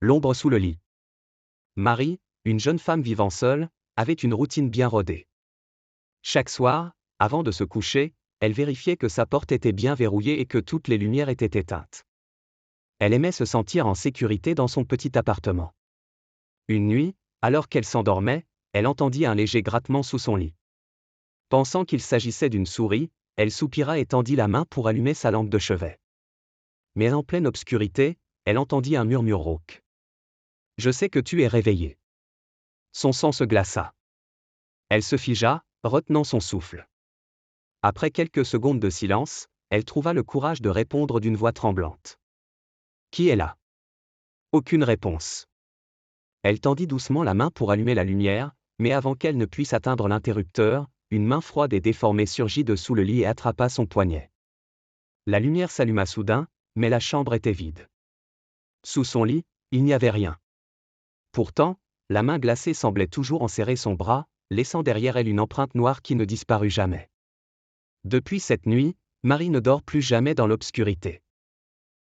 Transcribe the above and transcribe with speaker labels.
Speaker 1: L'ombre sous le lit. Marie, une jeune femme vivant seule, avait une routine bien rodée. Chaque soir, avant de se coucher, elle vérifiait que sa porte était bien verrouillée et que toutes les lumières étaient éteintes. Elle aimait se sentir en sécurité dans son petit appartement. Une nuit, alors qu'elle s'endormait, elle entendit un léger grattement sous son lit. Pensant qu'il s'agissait d'une souris, elle soupira et tendit la main pour allumer sa lampe de chevet. Mais en pleine obscurité, elle entendit un murmure rauque. « Je sais que tu es réveillé. » Son sang se glaça. Elle se figea, retenant son souffle. Après quelques secondes de silence, elle trouva le courage de répondre d'une voix tremblante. « Qui est là ?» Aucune réponse. Elle tendit doucement la main pour allumer la lumière, mais avant qu'elle ne puisse atteindre l'interrupteur, une main froide et déformée surgit de sous le lit et attrapa son poignet. La lumière s'alluma soudain, mais la chambre était vide. Sous son lit, il n'y avait rien. Pourtant, la main glacée semblait toujours enserrer son bras, laissant derrière elle une empreinte noire qui ne disparut jamais. Depuis cette nuit, Marie ne dort plus jamais dans l'obscurité.